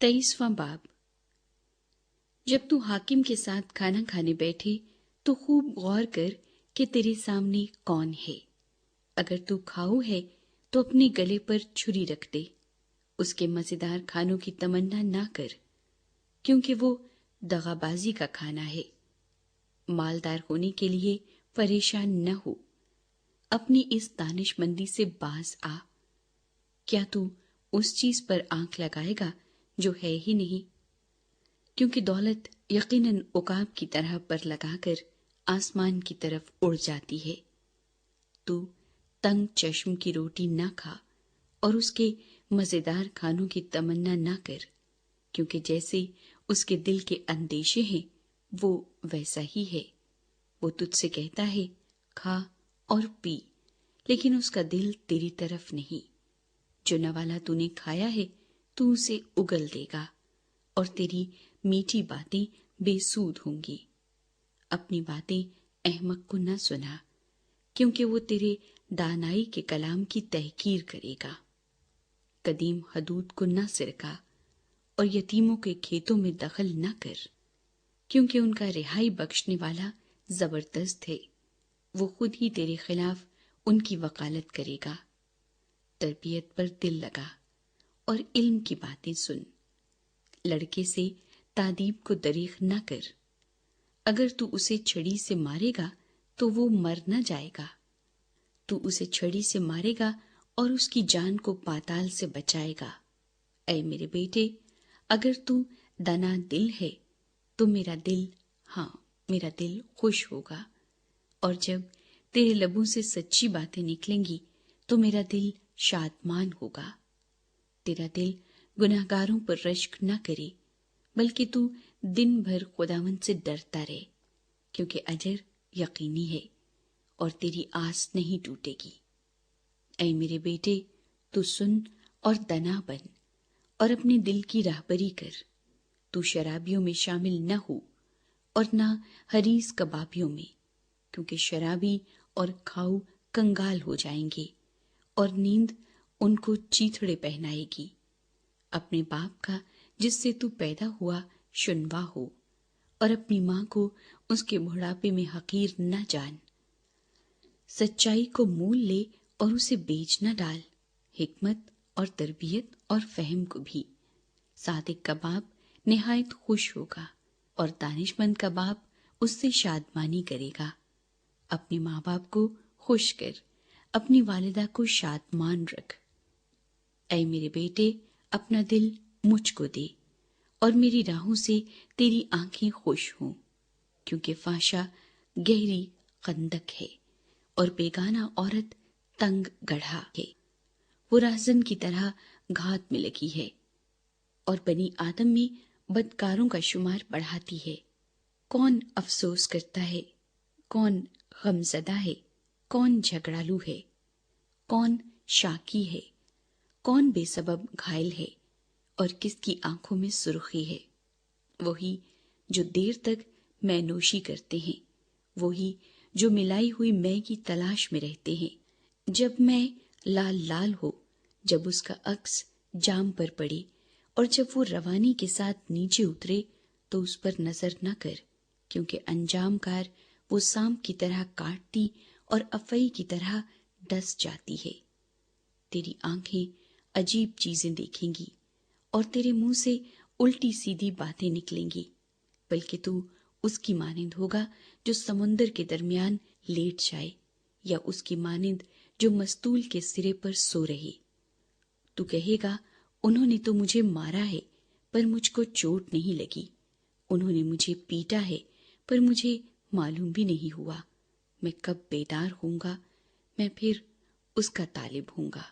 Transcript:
23واں باب۔ جب تو حاکم کے ساتھ کھانا کھانے بیٹھے تو خوب غور کر کہ تیرے سامنے کون ہے۔ اگر تو کھاؤ ہے تو اپنے گلے پر چھری رکھ دے، اس کے مزیدار کھانوں کی تمنا نہ کر، کیونکہ وہ دغابازی کا کھانا ہے۔ مالدار ہونے کے لیے پریشان نہ ہو، اپنی اس دانش مندی سے باز آ۔ کیا تو اس چیز پر آنکھ لگائے گا جو ہے ہی نہیں؟ کیونکہ دولت یقیناً عقاب کی طرح پر لگا کر آسمان کی طرف اڑ جاتی ہے۔ تو تنگ چشم کی روٹی نہ کھا اور اس کے مزیدار کھانوں کی تمنا نہ کر، کیونکہ جیسے اس کے دل کے اندیشے ہیں وہ ویسا ہی ہے۔ وہ تجھ سے کہتا ہے کھا اور پی، لیکن اس کا دل تیری طرف نہیں۔ جو نوالا تو نے کھایا ہے تو اسے اگل دے گا، اور تیری میٹھی باتیں بے سود ہوں گی۔ اپنی باتیں احمق کو نہ سنا، کیونکہ وہ تیرے دانائی کے کلام کی تحقیر کرے گا۔ قدیم حدود کو نہ سرکا اور یتیموں کے کھیتوں میں دخل نہ کر، کیونکہ ان کا رہائی بخشنے والا زبردست ہے، وہ خود ہی تیرے خلاف ان کی وکالت کرے گا۔ تربیت پر دل لگا اور علم کی باتیں سن۔ لڑکے سے تادیب کو دریغ نہ کر، اگر تو اسے چھڑی سے مارے گا تو وہ مر نہ جائے گا۔ تو اسے چھڑی سے مارے گا اور اس کی جان کو پاتال سے بچائے گا۔ اے میرے بیٹے، اگر تو دنا دل ہے تو میرا دل خوش ہوگا، اور جب تیرے لبوں سے سچی باتیں نکلیں گی تو میرا دل شادمان ہوگا۔ تیرا دل گناہگاروں پر رشک نہ کرے، بلکہ تو دن بھر خداوند سے ڈرتا رہے، کیونکہ اجر یقینی ہے اور تیری آس نہیں ٹوٹے گی۔ اے میرے بیٹے، تو سن اور دنا بن اور اپنے دل کی راہبری کر۔ تو شرابیوں میں شامل نہ ہو اور نہ حریص کبابیوں میں، کیونکہ شرابی اور کھاؤ کنگال ہو جائیں گے اور نیند ان کو چیتھڑے پہنائے گی۔ اپنے باپ کا جس سے تو پیدا ہوا شنوا ہو، اور اپنی ماں کو اس کے بڑھاپے میں حقیر نہ جان۔ سچائی کو مول لے اور اسے بیچ نہ ڈال، حکمت اور تربیت اور فہم کو بھی۔ صادق کا باپ نہایت خوش ہوگا اور دانش مند کا باپ اس سے شادمانی کرے گا۔ اپنے ماں باپ کو خوش کر، اپنی والدہ کو شادمان رکھ۔ اے میرے بیٹے، اپنا دل مجھ کو دے اور میری راہوں سے تیری آنکھیں خوش ہوں، کیونکہ فحشا گہری خندق ہے اور بیگانہ عورت تنگ گڑھا ہے۔ وہ راہزن کی طرح گھات میں لگی ہے اور بنی آدم میں بدکاروں کا شمار بڑھاتی ہے۔ کون افسوس کرتا ہے، کون غمزدہ ہے، کون جھگڑالو ہے، کون شاکی ہے، کون بے سبب گھائل ہے اور کس کی آنکھوں میں سرخی ہے؟ وہی جو دیر تک مے نوشی کرتے ہیں، وہی جو ملائی ہوئی مے کی تلاش میں رہتے ہیں۔ جب مے لال لال ہو، جب اس کا عکس جام پر پڑے اور جب وہ روانی کے ساتھ نیچے اترے تو اس پر نظر نہ کر، کیونکہ انجام کار وہ سانپ کی طرح کاٹتی اور افعی کی طرح ڈس جاتی ہے۔ تیری آنکھیں عجیب چیزیں دیکھیں گی اور تیرے منہ سے الٹی سیدھی باتیں نکلیں گی، بلکہ تو اس کی مانند ہوگا جو سمندر کے درمیان لیٹ جائے، یا اس کی مانند جو مستول کے سرے پر سو رہے۔ تو کہے گا انہوں نے تو مجھے مارا ہے پر مجھ کو چوٹ نہیں لگی، انہوں نے مجھے پیٹا ہے پر مجھے معلوم بھی نہیں ہوا۔ میں کب بیدار ہوں گا، میں پھر اس کا طالب ہوں گا۔